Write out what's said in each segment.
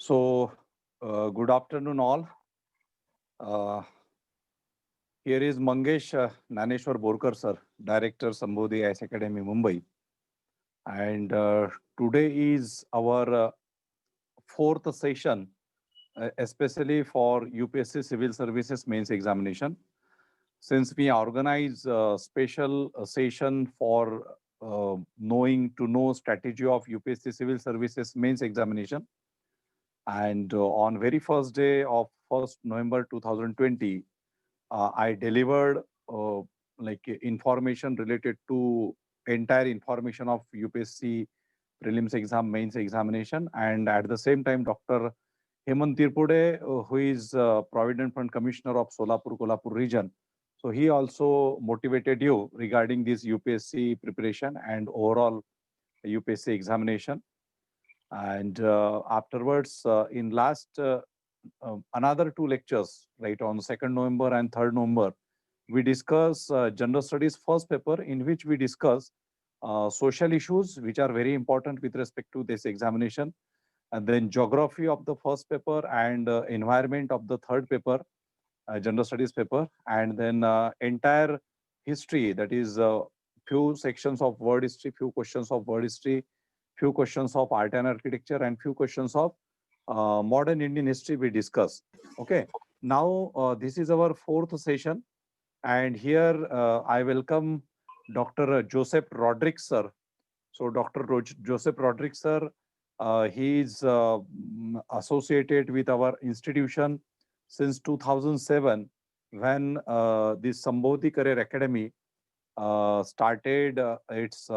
So, good afternoon, all. Uh, Here is Mangesh Naneshwar Borkar, sir, Director, Sambodhi IAS Academy, Mumbai. And today is our fourth session, especially for UPSC Civil Services Mains Examination. Since we organize a special session for knowing to know strategy of UPSC Civil Services Mains Examination, and on very first day of 1st November 2020, I delivered information related to entire information of UPSC prelims exam, mains examination, and at the same time, Dr. Hemant Tirpude, who is Provident Fund Commissioner of Solapur Kolhapur region. So he also motivated you regarding this UPSC preparation and overall UPSC examination. And afterwards, in last another two lectures, right, on 2nd November and 3rd November, we discuss General Studies first paper, in which we discuss social issues, which are very important with respect to this examination, and then geography of the first paper and environment of the third paper, General Studies paper, and then entire history, that is few sections of world history, few questions of world history, few questions of art and architecture, and few questions of modern Indian history we discuss. Okay. Now, this is our fourth session. And here I welcome Dr. Joseph Rodricks, sir. So Dr. Joseph Rodricks, sir, he is associated with our institution since 2007, when this Sambodhi Career Academy started its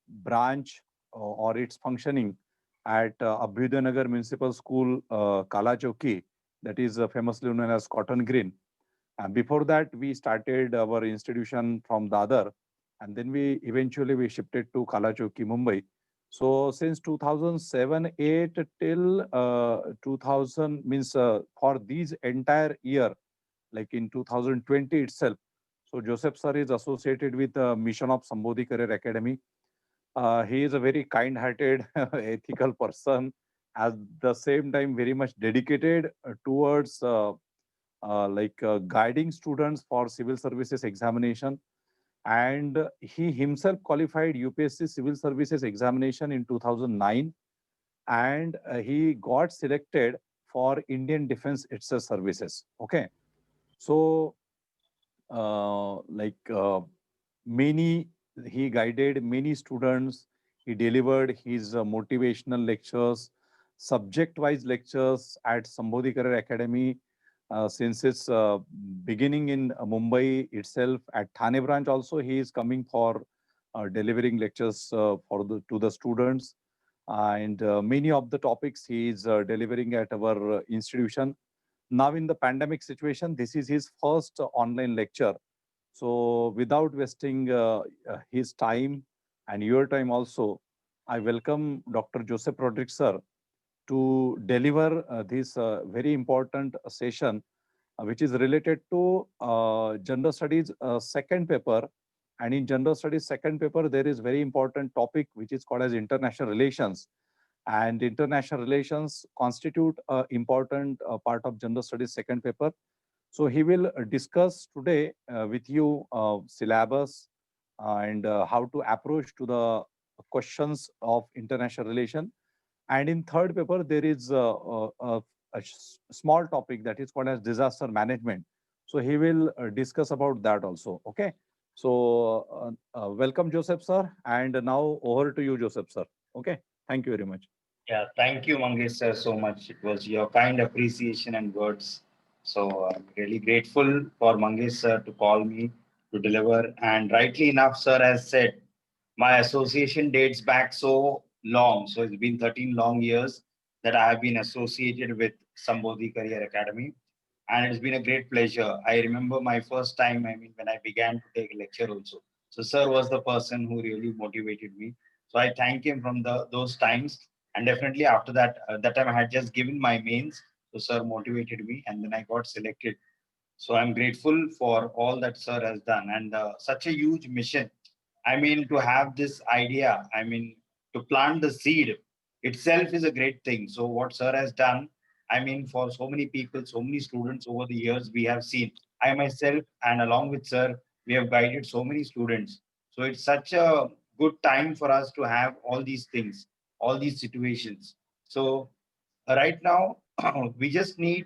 branch or its functioning at Abhyudayanagar Municipal School, Kala Chowki, that is famously known as Cotton Green. And before that, we started our institution from Dadar, and then we eventually shifted to Kala Chowki, Mumbai. So since 2007-8 till 2000 means for these entire year, like in 2020 itself. So Joseph sir is associated with the mission of Sambodhi Career Academy. He is a very kind-hearted, ethical person, at the same time very much dedicated towards guiding students for civil services examination. And he himself qualified UPSC Civil Services examination in 2009, and he got selected for Indian Defense itself services. Okay. So many, he guided many students. He delivered his motivational lectures, subject-wise lectures at Sambodhi Career Academy since its beginning in Mumbai itself. At Thane branch also, he is coming for delivering lectures to the students. And many of the topics he is delivering at our institution. Now in the pandemic situation, this is his first online lecture. So without wasting his time and your time also, I welcome Dr. Joseph Rodricks, sir, to deliver this very important session, which is related to General Studies second paper. And in General Studies second paper, there is very important topic, which is called as international relations. And international relations constitute an important part of General Studies second paper. So he will discuss today with you syllabus and how to approach to the questions of international relation. And in third paper, there is a small topic that is called as disaster management. So he will discuss about that also. Okay. So welcome, Joseph sir. And now over to you, Joseph sir. Okay. Thank you very much. Yeah, thank you, Mangesh sir, so much. It was your kind appreciation and words. So I'm really grateful for Mangesh sir to call me to deliver. And rightly enough, sir has said, my association dates back so long. So it's been 13 long years that I have been associated with Sambodhi Career Academy. And it's been a great pleasure. I remember my first time, when I began to take lecture also. So sir was the person who really motivated me. So I thank him from those times. And definitely after that, that time I had just given my mains. So sir motivated me and then I got selected. So I'm grateful for all that sir has done and such a huge mission. To have this idea, to plant the seed itself is a great thing. So what sir has done, I mean, for so many people, so many students over the years, we have seen, I myself and along with sir, we have guided so many students. So it's such a good time for us to have all these things, all these situations. So right now, we just need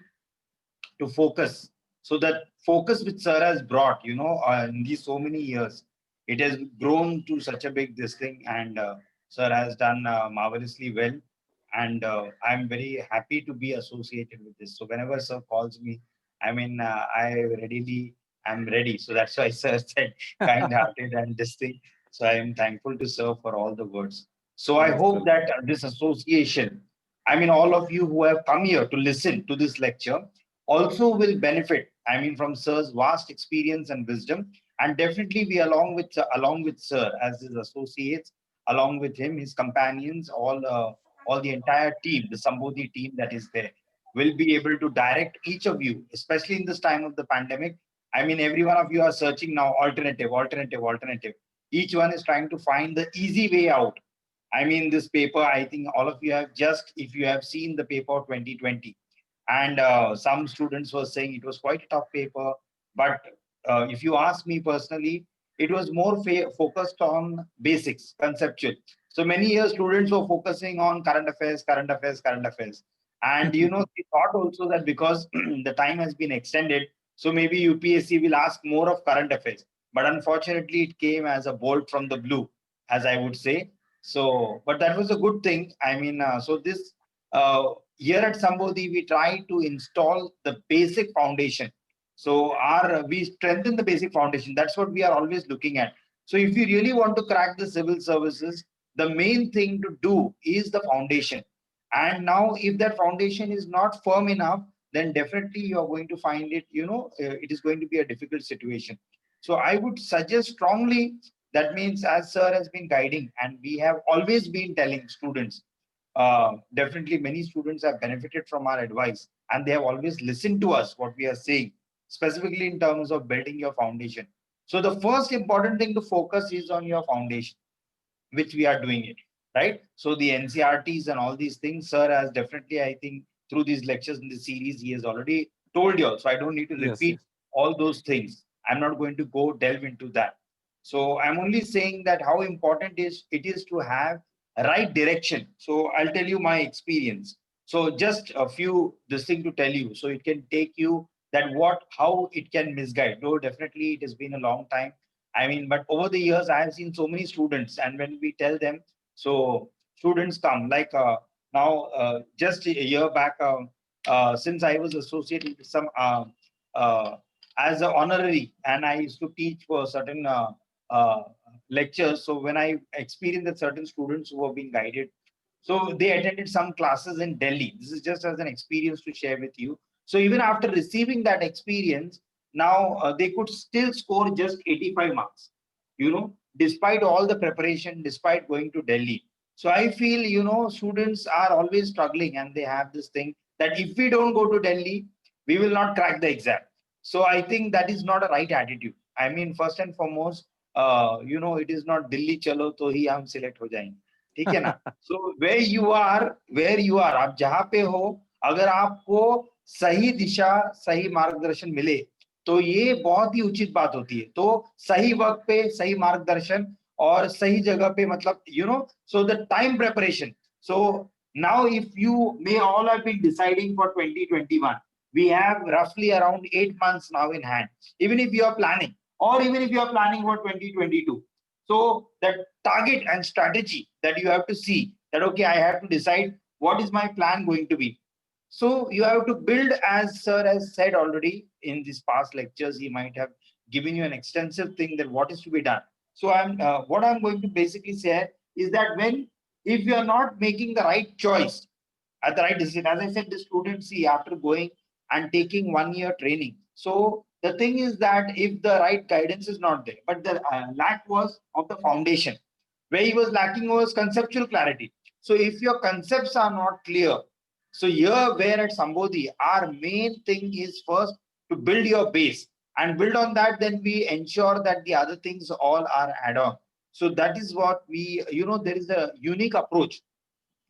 to focus. So that focus which sir has brought, in these so many years, it has grown to such a big this thing, and sir has done marvelously well. And I'm very happy to be associated with this. So whenever sir calls me, I mean, I readily am ready. So that's why sir said kind-hearted and this thing. So I am thankful to sir for all the words. So I Yes, hope sir. that this association, I mean, all of you who have come here to listen to this lecture also will benefit, I mean, from sir's vast experience and wisdom. And definitely we along with sir as his associates, along with him, his companions, all the entire team, the Sambodhi team that is there, will be able to direct each of you, especially in this time of the pandemic. I mean, every one of you are searching now alternative, alternative, alternative. Each one is trying to find the easy way out. I mean, this paper, I think all of you have just, if you have seen the paper 2020, and some students were saying it was quite a tough paper. But if you ask me personally, it was more focused on basics, conceptual. So many years students were focusing on current affairs, current affairs, current affairs. And they thought also that because the time has been extended, so maybe UPSC will ask more of current affairs. But unfortunately, it came as a bolt from the blue, as I would say. So, but that was a good thing. I mean, so this here at Sambodhi, we try to install the basic foundation. So we strengthen the basic foundation. That's what we are always looking at. So if you really want to crack the civil services, the main thing to do is the foundation. And now, if that foundation is not firm enough, then definitely you are going to find it, it is going to be a difficult situation. So I would suggest strongly, that means as sir has been guiding, and we have always been telling students, definitely many students have benefited from our advice, and they have always listened to us, what we are saying, specifically in terms of building your foundation. So the first important thing to focus is on your foundation, which we are doing it, right? So the NCRTs and all these things, sir has definitely, I think, through these lectures in the series, he has already told you all. So I don't need to Yes, repeat yes. all those things. I'm not going to go delve into that. So I'm only saying that how important it is to have a right direction. So I'll tell you my experience. So just a few this thing to tell you, so it can take you that how it can misguide. Though definitely it has been a long time. I mean, but over the years, I have seen so many students, and when we tell them, so students come like now, just a year back, since I was associated with some uh, as an honorary, and I used to teach for certain uh, lectures. So when I experienced that certain students who were being guided, so they attended some classes in Delhi. This is just as an experience to share with you. So even after receiving that experience, now they could still score just 85 marks, despite all the preparation, despite going to Delhi. So I feel, students are always struggling, and they have this thing that if we don't go to Delhi, we will not crack the exam. So I think that is not a right attitude. I mean, first and foremost, it is not Delhi chalo to hi hum select ho jayenge. ठीक है ना? So where you are, आप जहाँ पे हो, अगर आपको सही दिशा, सही मार्गदर्शन मिले, तो ये बहुत ही उचित बात होती है। तो सही वक्त पे सही मार्गदर्शन और सही जगह पे, मतलब so the time preparation. So now if you may all have been deciding for 2021, we have roughly around 8 months now in hand. Even if you are planning, or even if you are planning for 2022, so that target and strategy that you have to see, that okay, I have to decide what is my plan going to be. So you have to build, as sir has said already in these past lectures, he might have given you an extensive thing that what is to be done. So what I'm going to basically say is that if you are not making the right choice at the right decision, as I said, the students see after going and taking 1 year training. So the thing is that if the right guidance is not there, but the lack was of the foundation, where he was lacking was conceptual clarity. So if your concepts are not clear, so here where at Sambodhi, our main thing is first to build your base, and build on that, then we ensure that the other things all are add on. So that is what we, there is a unique approach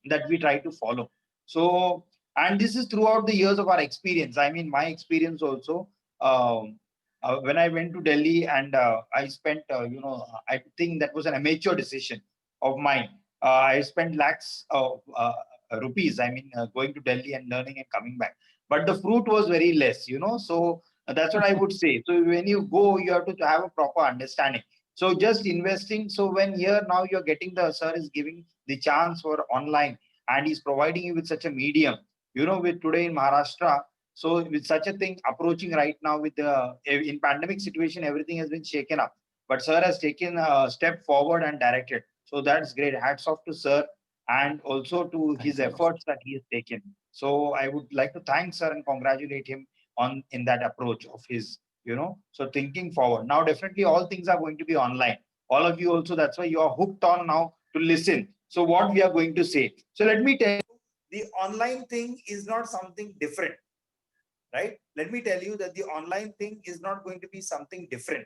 that we try to follow. So, and this is throughout the years of our experience. I mean, my experience also, when I went to Delhi and I spent, I think that was an amateur decision of mine. I spent lakhs of rupees, I mean, going to Delhi and learning and coming back. But the fruit was very less, so that's what I would say. So when you go, you have to have a proper understanding. So just investing. So when here now you're getting sir is giving the chance for online and he's providing you with such a medium, with today in Maharashtra. So with such a thing approaching right now with in pandemic situation, everything has been shaken up. But sir has taken a step forward and directed. So that's great. Hats off to sir and also to his efforts that he has taken. So I would like to thank sir and congratulate him in that approach of his, so thinking forward. Now, definitely all things are going to be online. All of you also, that's why you are hooked on now to listen. So what we are going to say. So let me tell you, the online thing is not something different, right? Let me tell you that the online thing is not going to be something different.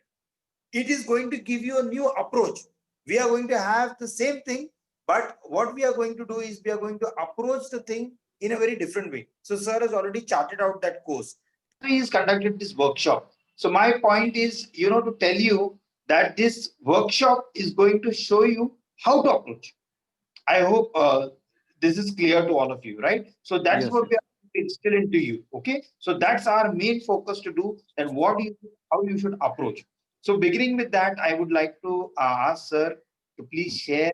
It is going to give you a new approach. We are going to have the same thing, but what we are going to do is we are going to approach the thing in a very different way. So sir has already charted out that course. He has conducted this workshop. So my point is, to tell you that this workshop is going to show you how to approach. I hope this is clear to all of you, right? So that's what we are instill into you. Okay. So that's our main focus to do, and how you should approach. So beginning with that, I would like to ask sir to please share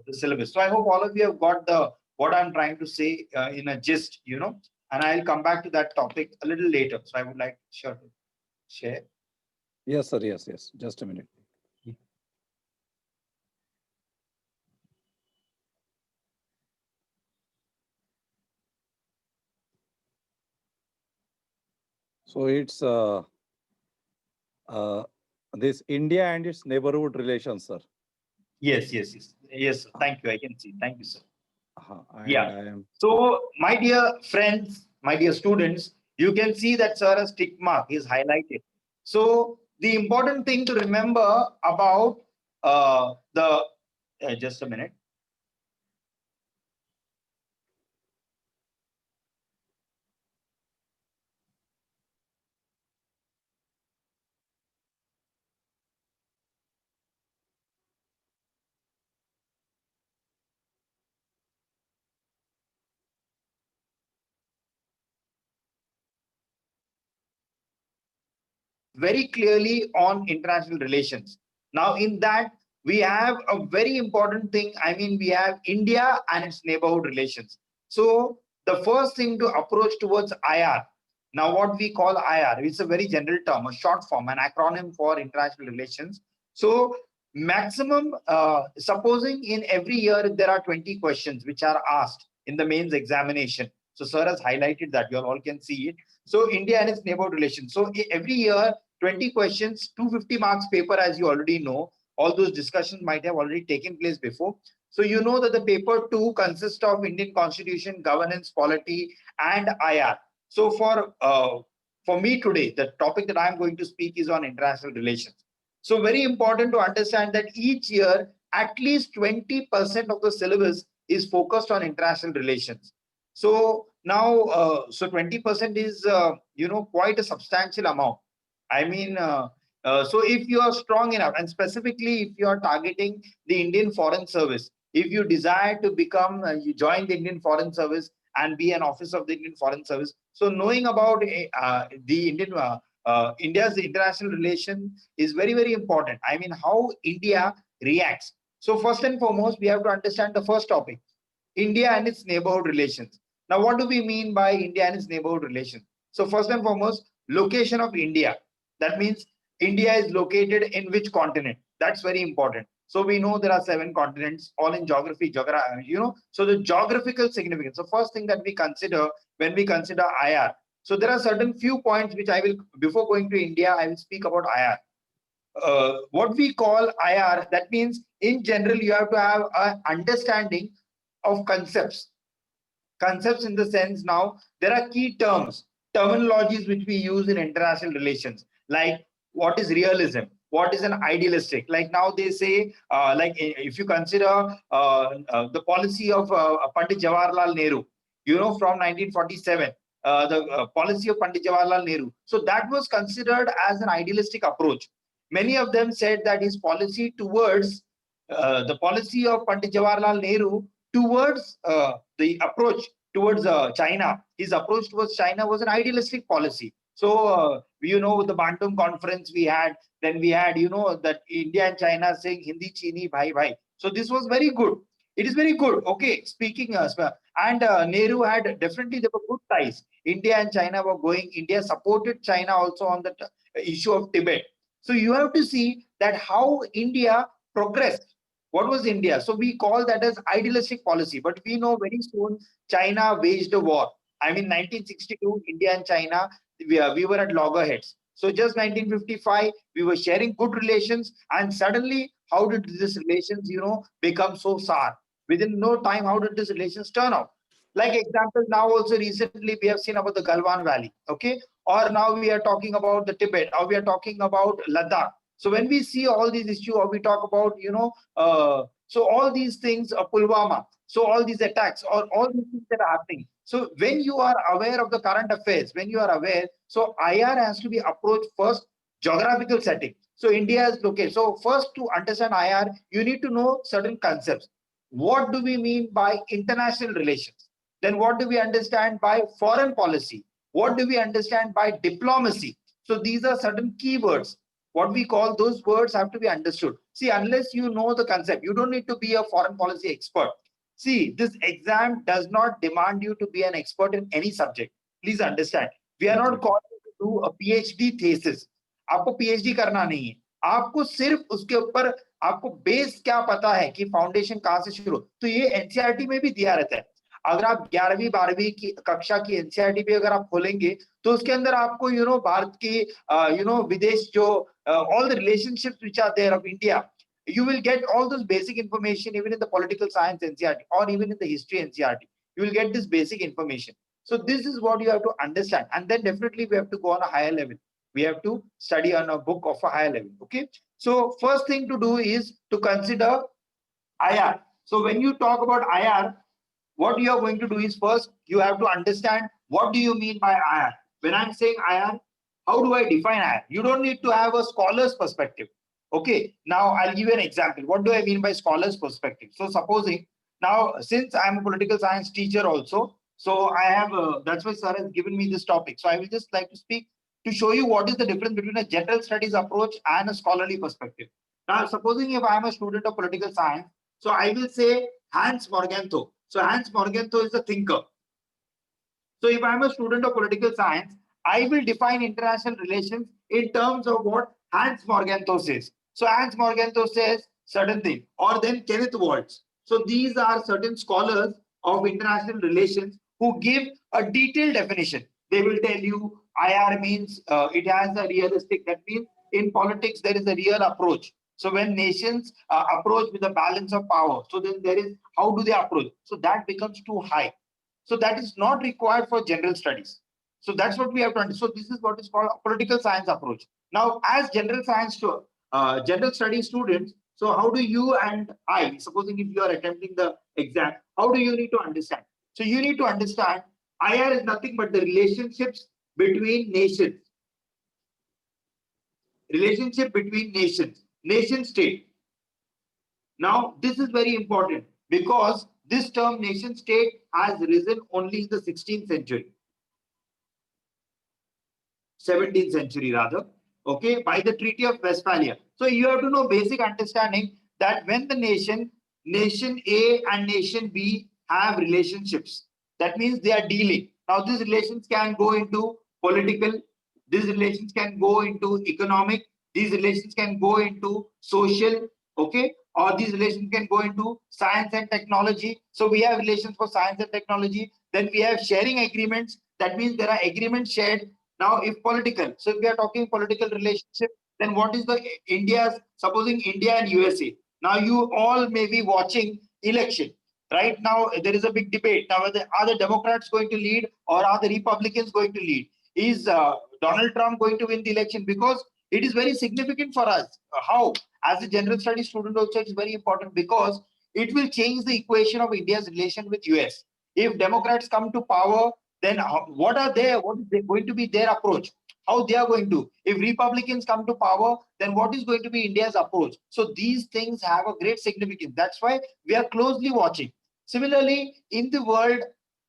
the syllabus. So I hope all of you have got what I'm trying to say in a gist, and I'll come back to that topic a little later. So I would like to share. Yes, sir. Yes. Just a minute. So it's this India and its neighborhood relations, sir. Yes. Thank you. I can see. Thank you, sir. Yeah. So, my dear friends, my dear students, you can see that sir a tick mark is highlighted. So the important thing to remember about just a minute. Very clearly on international relations. Now, in that, we have a very important thing. I mean, we have India and its neighborhood relations. So, the first thing to approach towards IR. Now, what we call IR, it's a very general term, a short form, an acronym for international relations. So, maximum, supposing in every year there are 20 questions which are asked in the mains examination. So, sir has highlighted that, you all can see it. So India and its neighborhood relations. So every year, 20 questions, 250 marks paper, as you already know. All those discussions might have already taken place before. So you know that the paper 2 consists of Indian Constitution, governance, polity, and IR. So for me today, the topic that I'm going to speak is on international relations. So very important to understand that each year, at least 20% of the syllabus is focused on international relations. So now, so 20% is, quite a substantial amount. I mean, so if you are strong enough, and specifically if you are targeting the Indian Foreign Service, if you desire to become, you join the Indian Foreign Service and be an officer of the Indian Foreign Service. So knowing about the India's international relation is very, very important. I mean, how India reacts. So first and foremost, we have to understand the first topic, India and its neighborhood relations. Now, what do we mean by India and its neighborhood relations? So first and foremost, location of India. That means India is located in which continent? That's very important. So we know there are 7 continents, all in geography, so the geographical significance. So first thing that we consider when we consider IR. So there are certain few points which I will, before going to India, I will speak about IR. What we call IR, that means in general, you have to have an understanding of concepts. Concepts in the sense, now there are key terms, terminologies which we use in international relations, like what is realism, what is an idealistic. Like now they say, like if you consider the policy of Pandit Jawaharlal Nehru, you know, from 1947, the policy of Pandit Jawaharlal Nehru. So that was considered as an idealistic approach. Many of them said that his policy towards the policy of Pandit Jawaharlal Nehru towards the approach towards China, his approach towards China was an idealistic policy. So, you know, the Bandung conference we had, then we had, you know, that India and China saying Hindi Chini bhai bhai. So this was very good. It is very good. Okay, speaking and Nehru had definitely, there were good ties. India and China were going. India supported China also on the issue of Tibet. So you have to see that how India progressed. What was India? So we call that as idealistic policy, but we know very soon China waged a war. I mean, 1962, India and China, we were at loggerheads. So just 1955, we were sharing good relations, and suddenly, how did these relations, you know, become so sour? Within no time, how did these relations turn out? Like example, now also recently we have seen about the Galwan Valley, okay? Or now we are talking about the Tibet, or we are talking about Ladakh. So when we see all these issues, or we talk about, you know, so all these things, Pulwama, so all these attacks, or all these things that are happening. So when you are aware of the current affairs, when you are aware, so IR has to be approached first, geographical setting. So India is okay. So first, to understand IR, you need to know certain concepts. What do we mean by international relations? Then what do we understand by foreign policy? What do we understand by diplomacy? So these are certain keywords. What we call, those words have to be understood. See, unless you know the concept, you don't need to be a foreign policy expert. See, this exam does not demand you to be an expert in any subject. Please understand. We are not called to do a PhD thesis. आपको PhD करना नहीं है. आपको सिर्फ उसके ऊपर आपको base क्या पता है कि फाउंडेशन कहां से शुरू. तो ये एनसीईआरटी में भी दिया रहता है. अगर आप 11वीं 12वीं की कक्षा की एनसीईआरटी भी अगर आप खोलेंगे तो उसके अंदर आपको भारत की विदेश जो all the relationships which are there of India, you will get all those basic information even in the political science NCERT or even in the history NCERT. You will get this basic information. So this is what you have to understand, and then definitely we have to go on a higher level. We have to study on a book of a higher level. Okay. So first thing to do is to consider IR. So when you talk about IR, what you are going to do is first you have to understand what do you mean by IR. When I'm saying IR, how do I define IR? You don't need to have a scholar's perspective. Okay, now I'll give you an example. What do I mean by scholar's perspective? So supposing now, since I'm a political science teacher also, so I have that's why sir has given me this topic. So I will just like to speak to show you what is the difference between a general studies approach and a scholarly perspective. Now, supposing if I'm a student of political science, so I will say Hans Morgenthau. So Hans Morgenthau is a thinker. So if I'm a student of political science, I will define international relations in terms of what Hans Morgenthau says. So Hans Morgenthau says certain thing, or then Kenneth Waltz. So these are certain scholars of international relations who give a detailed definition. They will tell you IR means it has a realistic, that means in politics there is a real approach. So when nations approach with a balance of power, so then there is, how do they approach? So that becomes too high. So that is not required for general studies. So that's what we have to understand. So this is what is called a political science approach. Now, as general science to general studies students, so how do you and I, supposing if you are attempting the exam, how do you need to understand? So you need to understand IR is nothing but the relationships between nations. Relationship between nations, nation state. Now, this is very important because this term nation state has risen only in the 16th century. 17th century rather, okay, by the Treaty of Westphalia. So you have to know basic understanding that when the nation A and nation B have relationships, that means they are dealing. Now these relations can go into political, these relations can go into economic, these relations can go into social, okay, or these relations can go into science and technology. So we have relations for science and technology. Then we have sharing agreements. That means there are agreements shared. Now, if political, so if we are talking political relationship, then what is the India's, supposing India and USA. Now, you all may be watching election. Right now, there is a big debate. Now, are the Democrats going to lead or are the Republicans going to lead? Is Donald Trump going to win the election? Because It is very significant for us. How? As a general studies student also, it's very important because it will change the equation of India's relation with US. If Democrats come to power, then what is going to be their approach? How they are going to? If Republicans come to power, then what is going to be India's approach? So these things have a great significance. That's why we are closely watching. Similarly, in the world,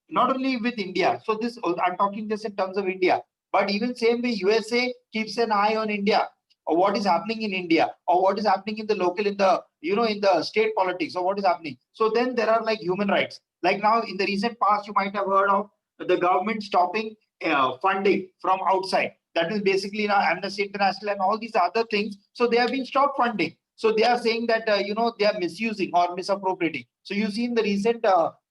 not only with India, so this I'm talking this in terms of India, but even same way USA keeps an eye on India, or what is happening in India, or what is happening in the local, in the in the state politics, or what is happening. So then there are like human rights. Like now in the recent past, you might have heard of the government stopping funding from outside. That is basically now Amnesty International and all these other things. So they have been stopped funding. So they are saying that they are misusing or misappropriating. So you see in the recent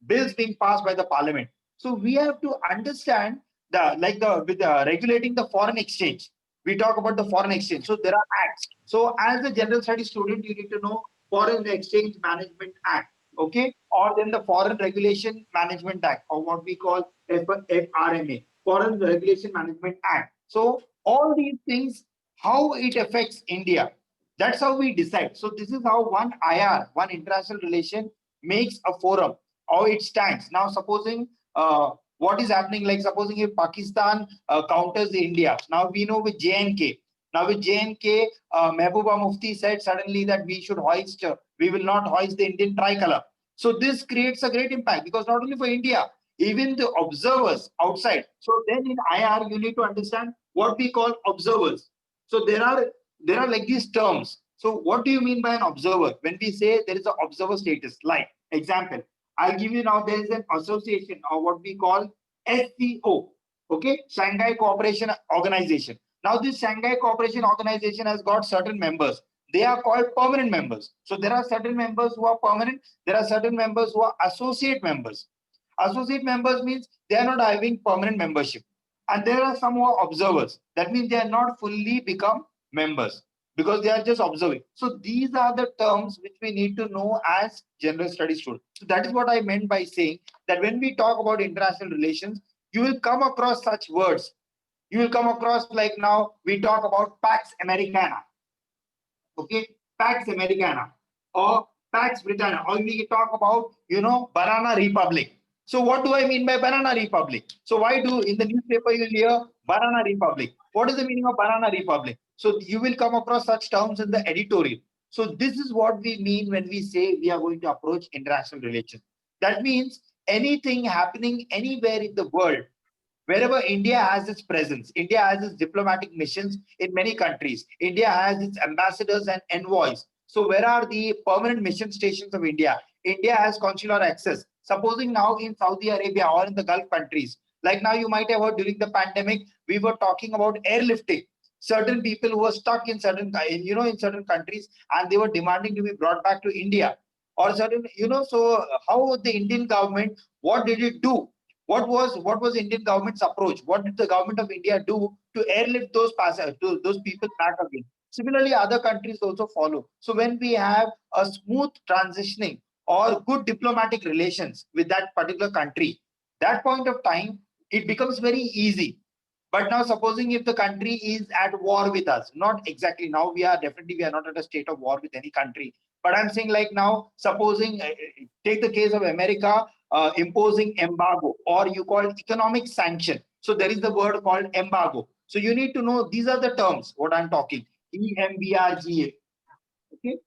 bills being passed by the parliament. So we have to understand with regulating the foreign exchange. We talk about the foreign exchange. So there are acts. So as a general studies student, you need to know Foreign Exchange Management Act, okay, or then the Foreign Regulation Management Act, or what we call FRMA, Foreign Regulation Management Act. So all these things, how it affects India, that's how we decide. So this is how one IR, one international relation, makes a forum, how it stands. Now, supposing what is happening, like supposing if Pakistan counters India, now we know with JNK. Now with JNK, Mehbooba Mufti said suddenly that we will not hoist the Indian tricolor. So this creates a great impact because not only for India, even the observers outside. So then in IR, you need to understand what we call observers. So there are like these terms. So what do you mean by an observer? When we say there is an observer status, like example, I'll give you now, there is an association or what we call SCO, okay, Shanghai Cooperation Organization. Now this Shanghai Cooperation Organization has got certain members. They are called permanent members. So there are certain members who are permanent. There are certain members who are associate members. Associate members means they are not having permanent membership. And there are some who are observers. That means they are not fully become members because they are just observing. So these are the terms which we need to know as general studies students. So that is what I meant by saying that when we talk about international relations, you will come across such words. You will come across, like now we talk about Pax Americana, okay, Pax Americana, or Pax Britannia, or we talk about Banana Republic. So what do I mean by Banana Republic? So why do in the newspaper you'll hear Banana Republic? What is the meaning of Banana Republic? So you will come across such terms in the editorial. So this is what we mean when we say we are going to approach international relations. That means anything happening anywhere in the world, wherever India has its presence, India has its diplomatic missions in many countries. India has its ambassadors and envoys. So where are the permanent mission stations of India? India has consular access. Supposing now in Saudi Arabia or in the Gulf countries, like now you might have heard during the pandemic, we were talking about airlifting. Certain people who were stuck in certain countries and they were demanding to be brought back to India. Or certain, so how the Indian government, what did it do? What was Indian government's approach? What did the government of India do to airlift those people back again? Similarly, other countries also follow. So when we have a smooth transitioning or good diplomatic relations with that particular country, that point of time, it becomes very easy. But now supposing if the country is at war with us, not exactly now, we are not at a state of war with any country. But I'm saying like now, supposing, take the case of America imposing embargo, or you call it economic sanction. So there is the word called embargo. So you need to know these are the terms, what I'm talking, EMBRGA, okay?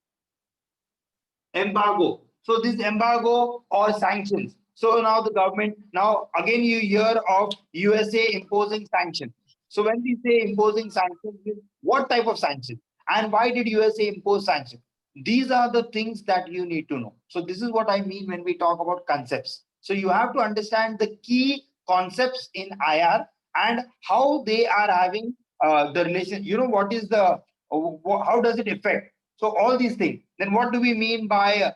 Embargo. So this embargo or sanctions. So now the government, now again you hear of USA imposing sanctions. So when we say imposing sanctions, what type of sanctions? And why did USA impose sanctions? These are the things that you need to know. So this is what I mean when we talk about concepts. So you have to understand the key concepts in IR and how they are having the relation. What is the, how does it affect? So all these things. Then what do we mean by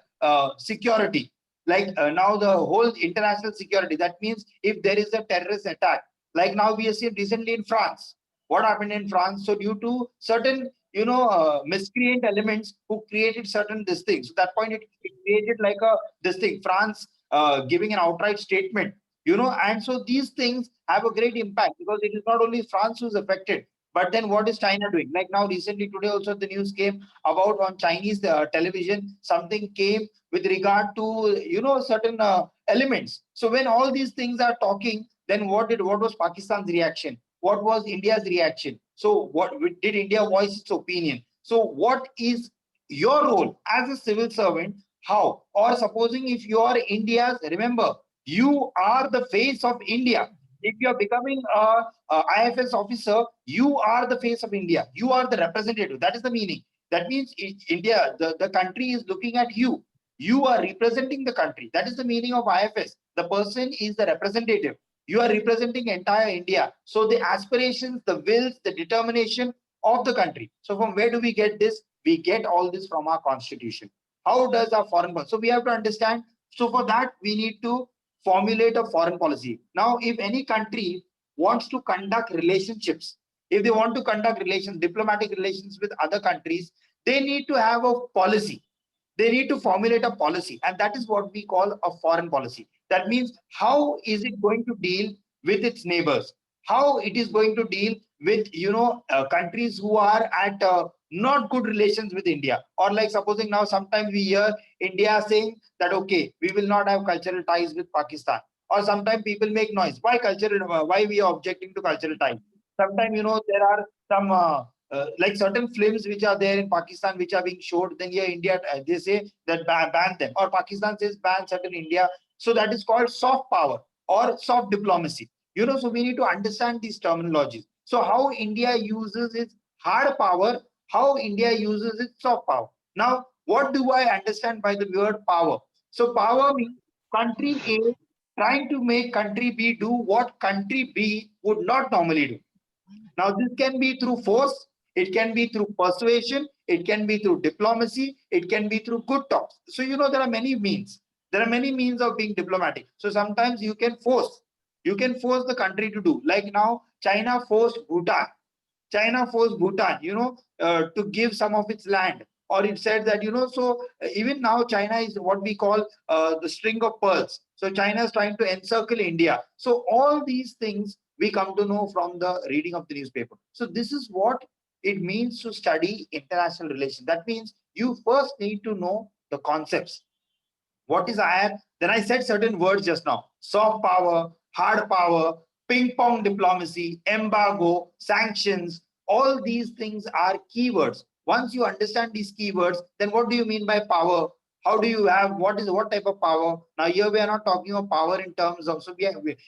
security? Like now the whole international security. That means if there is a terrorist attack, like now we have seen recently in France. What happened in France? So due to certain miscreant elements who created certain this thing. So that point it created like a this thing. France giving an outright statement. And so these things have a great impact because it is not only France who's affected. But then what is China doing? Like now recently today also the news came about on Chinese television, something came with regard to, certain elements. So when all these things are talking, then what was Pakistan's reaction? What was India's reaction? So what did India voice its opinion? So what is your role as a civil servant? How? Or supposing if you are India's, remember, you are the face of India. If you are becoming a IFS officer, you are the face of India. You are the representative. That is the meaning. That means India, the country is looking at you. You are representing the country. That is the meaning of IFS. The person is the representative. You are representing entire India. So the aspirations, the wills, the determination of the country. So from where do we get this? We get all this from our constitution. How does our foreign policy? So we have to understand. So for that, we need to formulate a foreign policy. Now, if any country wants to conduct relationships, if they want to conduct diplomatic relations with other countries, they need to have a policy. They need to formulate a policy, and that is what we call a foreign policy. That means how is it going to deal with its neighbors? How it is going to deal with countries who are at not good relations with India, or like supposing now sometimes we hear India saying that okay, we will not have cultural ties with Pakistan, or sometimes people make noise. Why we are objecting to cultural ties? Sometimes there are some like certain films which are there in Pakistan which are being showed. Then here India they say that ban them, or Pakistan says ban certain India. So that is called soft power or soft diplomacy. So we need to understand these terminologies. So how India uses its hard power, how India uses its soft power. Now, what do I understand by the word power? So power means country A trying to make country B do what country B would not normally do. Now, this can be through force, it can be through persuasion, it can be through diplomacy, it can be through good talks. So, there are many means. There are many means of being diplomatic. So sometimes you can force the country to do. Like now, China forced Bhutan. To give some of its land. Or it said that, so even now China is what we call the string of pearls. So China is trying to encircle India. So all these things we come to know from the reading of the newspaper. So this is what it means to study international relations. That means you first need to know the concepts. What is IR? Then I said certain words just now: soft power, hard power, ping pong diplomacy, embargo, sanctions. All these things are keywords. Once you understand these keywords, then what do you mean by power? How do you have, what type of power? Now here we are not talking of power in terms of, so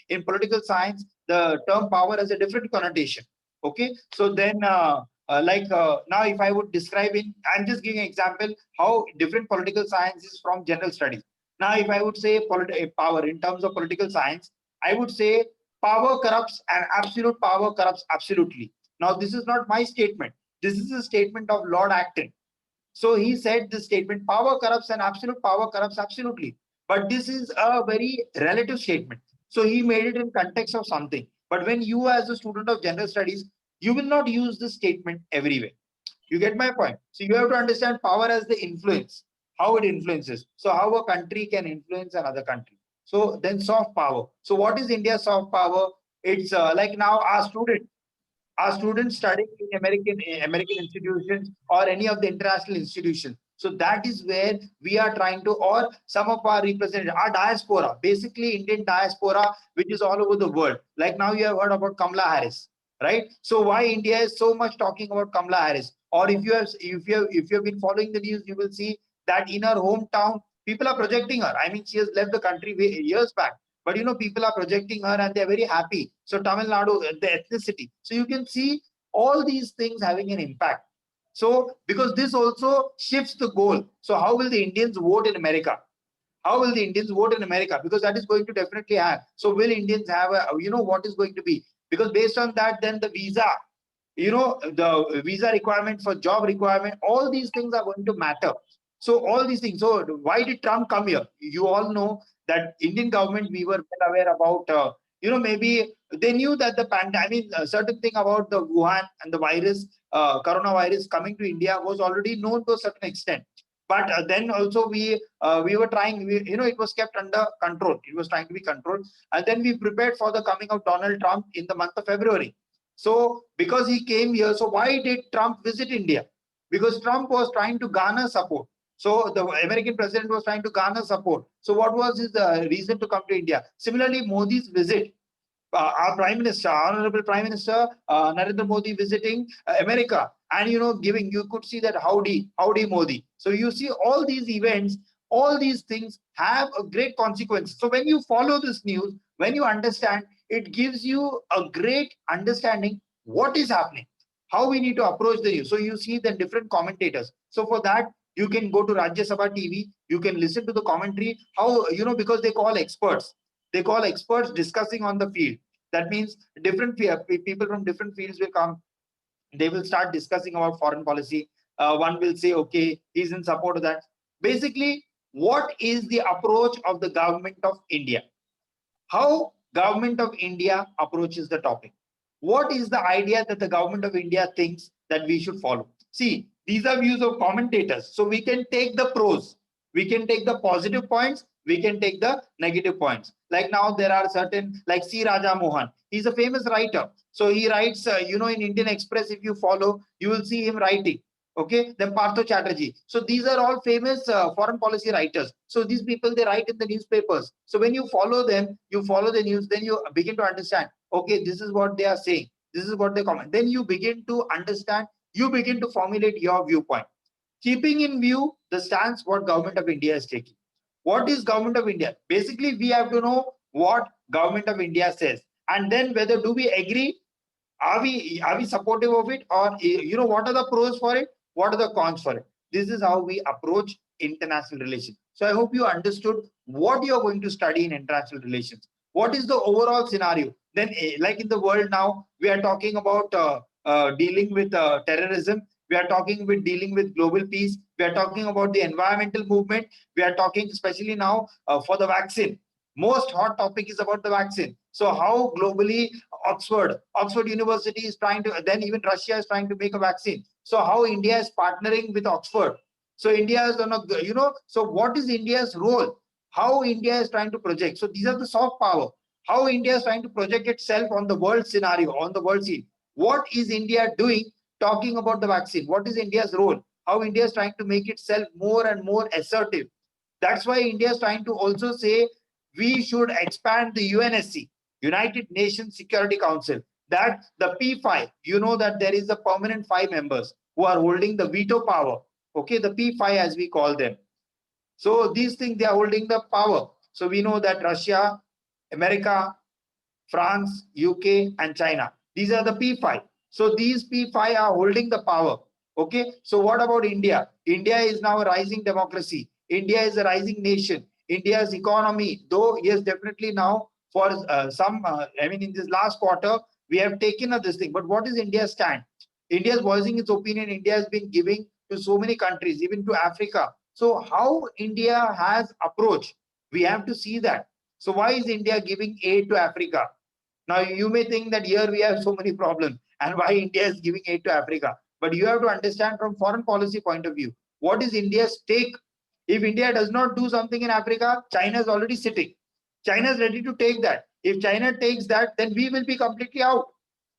in political science, the term power has a different connotation. Okay, so then now if I would describe I'm just giving an example how different political science is from general studies. Now, if I would say power in terms of political science, I would say power corrupts and absolute power corrupts absolutely. Now, this is not my statement. This is a statement of Lord Acton. So he said this statement: power corrupts and absolute power corrupts absolutely. But this is a very relative statement. So he made it in context of something. But when you as a student of general studies, you will not use this statement everywhere. You get my point? So you have to understand power as the influence, how it influences. So how a country can influence another country. So then soft power. So what is India's soft power? It's like now our students studying in American institutions or any of the international institutions. So that is where we are trying to, or some of our representatives, our diaspora, basically Indian diaspora, which is all over the world. Like now you have heard about Kamala Harris, right? So why India is so much talking about Kamala Harris? Or if you have been following the news, you will see that in her hometown, people are projecting her. I mean, she has left the country years back. But people are projecting her and they're very happy. So Tamil Nadu, the ethnicity. So you can see all these things having an impact. So because this also shifts the goal. So how will the Indians vote in America? How will the Indians vote in America? Because that is going to definitely have. So will Indians have what is going to be? Because based on that, then the visa, the visa requirement for job requirement, all these things are going to matter. So all these things. So why did Trump come here? You all know that Indian government, we were well aware about, maybe they knew that the pandemic, a certain thing about the Wuhan and the virus, coronavirus coming to India was already known to a certain extent. But then also we were trying, it was kept under control. It was trying to be controlled. And then we prepared for the coming of Donald Trump in the month of February. So because he came here, so why did Trump visit India? Because Trump was trying to garner support. So the American president was trying to garner support. So what was his reason to come to India? Similarly, Modi's visit, our Prime Minister, Honorable Prime Minister Narendra Modi visiting America, and giving, you could see that howdy Modi. So you see all these events, all these things have a great consequence. So when you follow this news, when you understand, it gives you a great understanding what is happening, how we need to approach the news. So you see the different commentators. So for that, you can go to Rajya Sabha TV, you can listen to the commentary, how, because they call experts. They call experts discussing on the field. That means different people from different fields will come. They will start discussing about foreign policy. One will say, okay, he's in support of that. Basically, what is the approach of the government of India? How government of India approaches the topic? What is the idea that the government of India thinks that we should follow? See, these are views of commentators. So we can take the pros, we can take the positive points, we can take the negative points. Like now there are certain, like C. Raja Mohan, he's a famous writer. So he writes, in Indian Express, if you follow, you will see him writing. Okay, then Partho Chatterjee. So these are all famous foreign policy writers. So these people, they write in the newspapers. So when you follow them, you follow the news, then you begin to understand, okay, this is what they are saying, this is what they comment. Then you begin to understand, you begin to formulate your viewpoint, keeping in view the stance what government of India is taking. What is government of India? Basically, we have to know what government of India says, and then whether do we agree, are we supportive of it, or what are the pros for it, what are the cons for it. This is how we approach international relations. So I hope you understood what you are going to study in international relations. What is the overall scenario? Then like in the world now, we are talking about dealing with terrorism, we are talking with dealing with global peace, we are talking about the environmental movement, we are talking especially now for the vaccine. Most hot topic is about the vaccine. So how globally Oxford University is trying to, then even Russia is trying to make a vaccine. So how India is partnering with Oxford. So India is on a, so what is India's role? How India is trying to project. So these are the soft power. How India is trying to project itself on the world scenario, on the world scene. What is India doing talking about the vaccine? What is India's role? How India is trying to make itself more and more assertive. That's why India is trying to also say we should expand the UNSC, United Nations Security Council, that the P5, that there is a permanent 5 members who are holding the veto power. Okay, the P5 as we call them. So these things, they are holding the power. So we know that Russia, America, France, UK, and China, these are the P5. So these P5 are holding the power. Okay, so what about India? India is now a rising democracy. India is a rising nation. India's economy, though, yes, definitely now for in this last quarter, we have taken up this thing. But what is India's stand? India is voicing its opinion. India has been giving to so many countries, even to Africa. So how India has approached, we have to see that. So why is India giving aid to Africa? Now you may think that here we have so many problems and why India is giving aid to Africa. But you have to understand from foreign policy point of view, what is India's stake? If India does not do something in Africa, China is already sitting. China is ready to take that. If China takes that, then we will be completely out.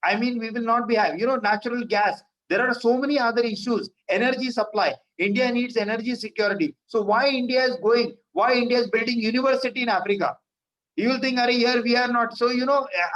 I mean, we will not be having, natural gas. There are so many other issues. Energy supply. India needs energy security. So why India is going? Why India is building university in Africa? You will think, here we are not. So,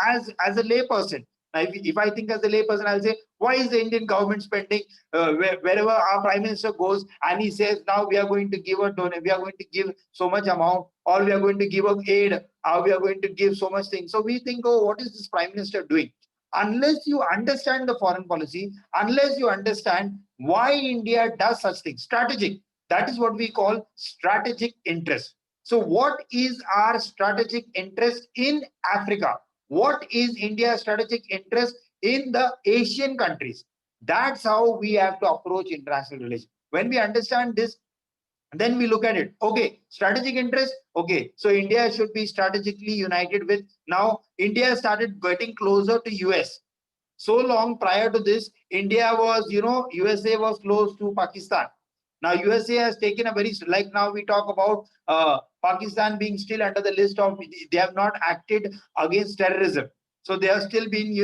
as a layperson, if I think as a layperson, I'll say, why is the Indian government spending wherever our Prime Minister goes and he says, now we are going to give a donation, we are going to give so much amount, or we are going to give a aid, or we are going to give so much things. So we think, oh, what is this Prime Minister doing? Unless you understand the foreign policy, unless you understand why India does such things, strategic, that is what we call strategic interest. So what is our strategic interest in Africa? What is India's strategic interest in the Asian countries? That's how we have to approach international relations. When we understand this, then we look at it. Okay, strategic interest. Okay, so India should be strategically united with. Now, India started getting closer to US. So long prior to this, India was, USA was close to Pakistan. Now, USA has taken a very, like now we talk about Pakistan being still under the list of, they have not acted against terrorism. So they have still been,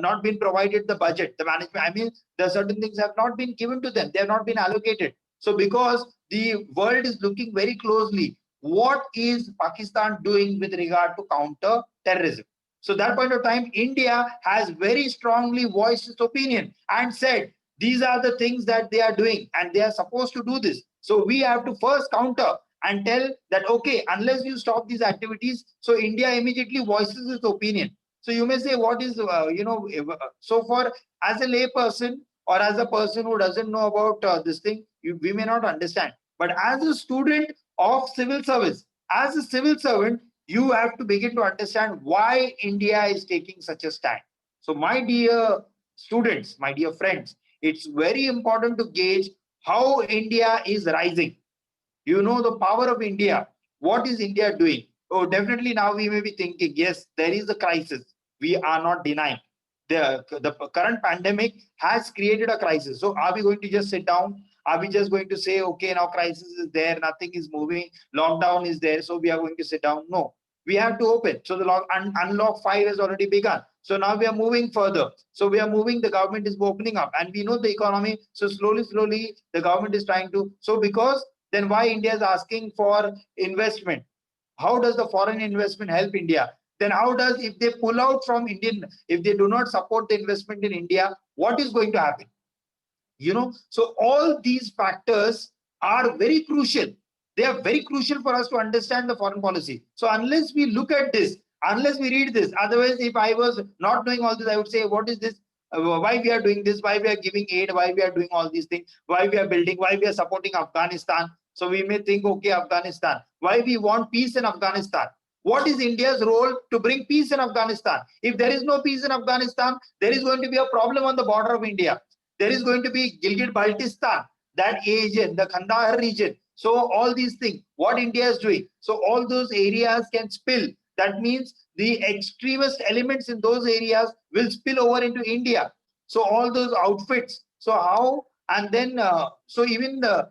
not been provided the budget, the management. I mean, there are certain things have not been given to them. They have not been allocated. So because the world is looking very closely, what is Pakistan doing with regard to counter terrorism? So that point of time, India has very strongly voiced its opinion and said, these are the things that they are doing and they are supposed to do this. So we have to first counter and tell that, okay, unless you stop these activities, so India immediately voices its opinion. So you may say, what is, so for as a lay person or as a person who doesn't know about this thing, we may not understand. But as a student of civil service, as a civil servant, you have to begin to understand why India is taking such a stand. So my dear students, my dear friends, it's very important to gauge how India is rising. You know the power of India. What is India doing? Oh, definitely now we may be thinking, yes, there is a crisis. We are not denying. The current pandemic has created a crisis. So are we going to just sit down? Are we just going to say, okay, now crisis is there, nothing is moving, lockdown is there, so we are going to sit down? No, we have to open. So the unlock 5 has already begun. So now we are moving further. So we are moving, the government is opening up and we know the economy. So slowly, the government is trying to. So because then why India is asking for investment? How does the foreign investment help India? Then how does, if they pull out from Indian, if they do not support the investment in India, what is going to happen? So all these factors are very crucial. They are very crucial for us to understand the foreign policy. So unless we look at this, unless we read this, otherwise if I was not knowing all this, I would say, what is this? Why we are doing this? Why we are giving aid? Why we are doing all these things? Why we are building? Why we are supporting Afghanistan? So we may think, okay, Afghanistan. Why we want peace in Afghanistan? What is India's role to bring peace in Afghanistan? If there is no peace in Afghanistan, there is going to be a problem on the border of India. There is going to be Gilgit-Baltistan, that region, the Kandahar region. So all these things, what India is doing. So all those areas can spill. That means the extremist elements in those areas will spill over into India. So all those outfits. So how, and then, so even the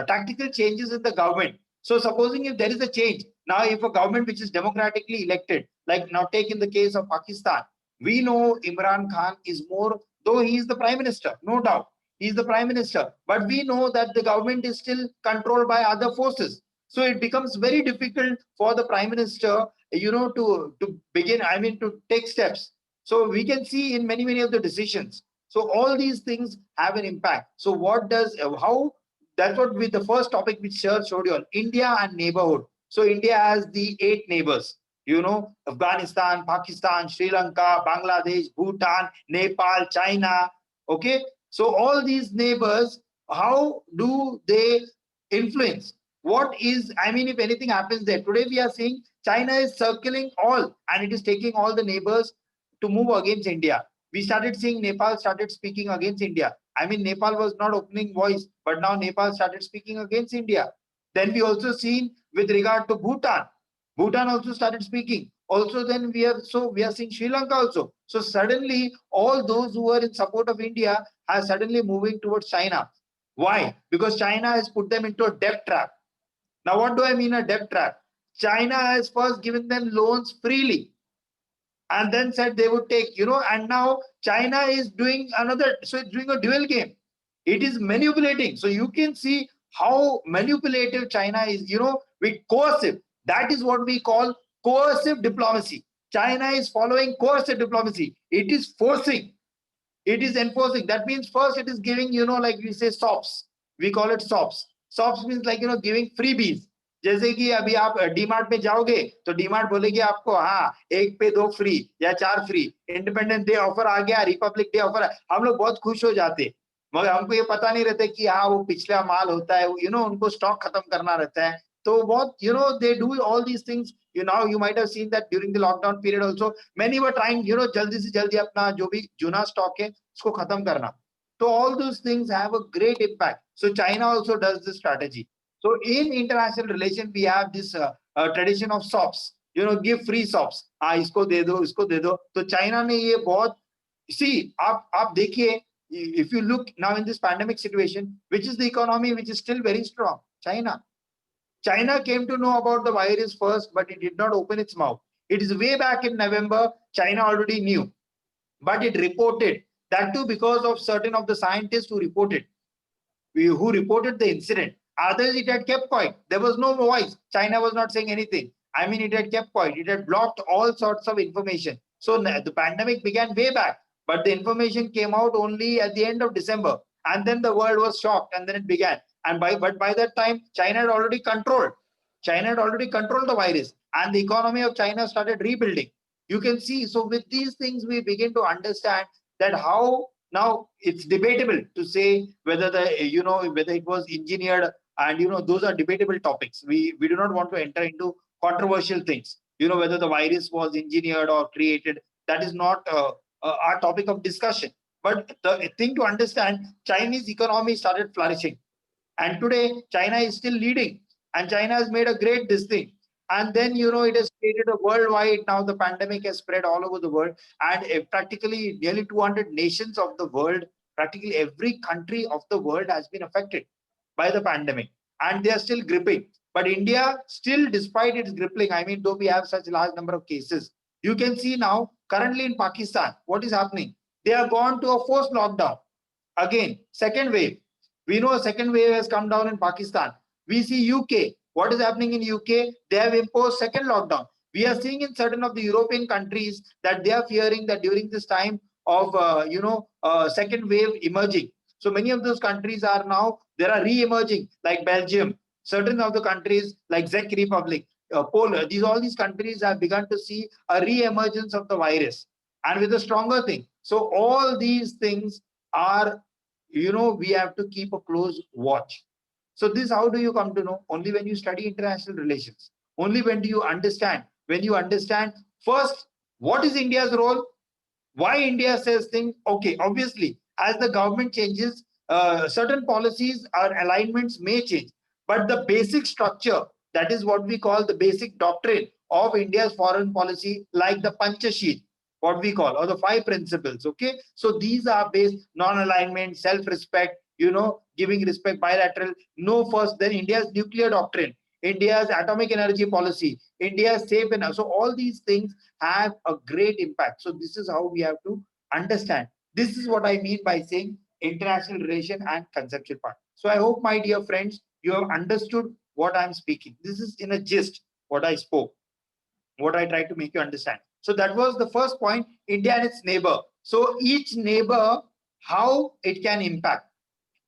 tactical changes in the government. So supposing if there is a change, now if a government which is democratically elected, like now take in the case of Pakistan, we know Imran Khan is more, though he is the prime minister, no doubt, he is the prime minister, but we know that the government is still controlled by other forces. So it becomes very difficult for the prime minister, to begin, to take steps. So we can see in many of the decisions. So all these things have an impact. So what does, how, that's what with the first topic which Sir showed you on India and neighborhood. So India has the 8 neighbors. Afghanistan, Pakistan, Sri Lanka, Bangladesh, Bhutan, Nepal, China. Okay. So all these neighbors, how do they influence? What is, if anything happens there, today we are seeing China is circling all and it is taking all the neighbors to move against India. We started seeing Nepal started speaking against India. Nepal was not opening voice, but now Nepal started speaking against India. Then we also seen with regard to Bhutan. Bhutan also started speaking. Also, then we are seeing Sri Lanka also. So suddenly, all those who are in support of India are suddenly moving towards China. Why? Because China has put them into a debt trap. Now, what do I mean a debt trap? China has first given them loans freely and then said they would take, and now China is doing another, so it's doing a dual game. It is manipulating. So you can see how manipulative China is, with coercive. That is what we call coercive diplomacy. China is following coercive diplomacy. It is forcing. It is enforcing. That means first it is giving, like we say SOPs. We call it SOPs. SOPs means like, giving freebies. जैसे कि अभी आप डीमार्ट में जाओगे तो डीमार्ट बोलेगी आपको हाँ 1 पे 2 फ्री या 4 फ्री, इंडिपेंडेंस डे ऑफर आ गया, रिपब्लिक डे ऑफर, हम लोग बहुत खुश हो जाते, मगर हमको ये पता नहीं रहता कि हाँ वो पिछला माल होता है, उनको स्टॉक खत्म करना रहता है. तो बहुत they do all these things. You might have seen that during the lockdown period also many were trying जल्दी से जल्दी अपना जो भी जूना स्टॉक है उसको खत्म करना. So all those things have a great impact. So China also does this strategy. So in international relation, we have this tradition of SOPs, give free SOPs. इसको दे दो, इसको दे दो. तो China ने ये बहुत, see, आप देखिए, if you look now in this pandemic situation, which is the economy which is still very strong? China. China came to know about the virus first, but it did not open its mouth. It is way back in November, China already knew, but it reported that too because of certain of the scientists who reported the incident. Others, it had kept quiet. There was no voice. China was not saying anything. I mean, it had kept quiet. It had blocked all sorts of information. So the pandemic began way back, but the information came out only at the end of December. And then the world was shocked, and then it began. But by that time, China had already controlled. China had already controlled the virus, and the economy of China started rebuilding. You can see. So with these things, we begin to understand that how now it's debatable to say whether whether it was engineered, and those are debatable topics. We do not want to enter into controversial things. Whether the virus was engineered or created, that is not our topic of discussion. But the thing to understand, Chinese economy started flourishing, and today China is still leading, and China has made a great this thing. And then it has created a worldwide. Now the pandemic has spread all over the world, and practically nearly 200 nations of the world, practically every country of the world has been affected by the pandemic, and they are still gripping. But India still, despite its gripping, I mean, though we have such a large number of cases, you can see now currently in Pakistan what is happening. They have gone to a forced lockdown again. Second wave, we know a second wave has come down in Pakistan. We see UK. What is happening in UK? They have imposed second lockdown. We are seeing in certain of the European countries that they are fearing that during this time of second wave emerging. So many of those countries are now, there are re-emerging, like Belgium. Certain of the countries like Czech Republic, Poland. All these countries have begun to see a re-emergence of the virus, and with a stronger thing. So all these things are, we have to keep a close watch. So this, how do you come to know? Only when you study international relations. Only when do you understand? When you understand first, what is India's role? Why India says things? Okay, obviously, as the government changes, certain policies or alignments may change. But the basic structure, that is what we call the basic doctrine of India's foreign policy, like the Panchashil, what we call, or the 5 principles. Okay, so these are based non-alignment, self-respect, giving respect, bilateral, no first, then India's nuclear doctrine, India's atomic energy policy, India's safe enough. So all these things have a great impact. So this is how we have to understand. This is what I mean by saying international relation and conceptual part. So I hope, my dear friends, you have understood what I'm speaking. This is in a gist what I spoke, what I tried to make you understand. So that was the first point, India and its neighbor. So each neighbor, how it can impact,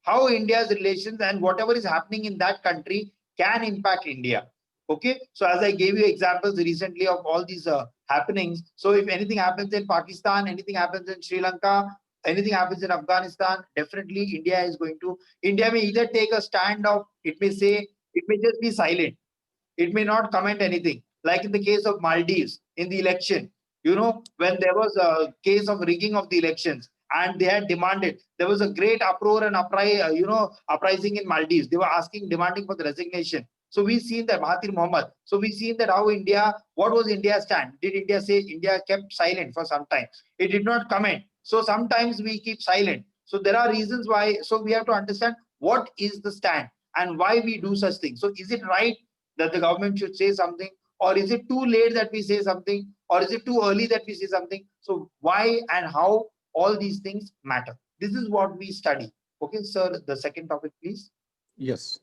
how India's relations and whatever is happening in that country can impact India. Okay, so as I gave you examples recently of all these happenings. So if anything happens in Pakistan, anything happens in Sri Lanka, anything happens in Afghanistan, definitely India may either take a stand of, it may say, it may just be silent. It may not comment anything. Like in the case of Maldives in the election, when there was a case of rigging of the elections, and they had demanded, there was a great uproar and uprising in Maldives. They were demanding for the resignation. So we've seen that Mahathir Mohamad. So we've seen that how India, what was India's stand? Did India say? India kept silent for some time. It did not comment. So sometimes we keep silent. So there are reasons why. So we have to understand what is the stand and why we do such things. So is it right that the government should say something, or is it too late that we say something, or is it too early that we say something? So why and how all these things matter. This is what we study. Okay, sir, the second topic, please. Yes.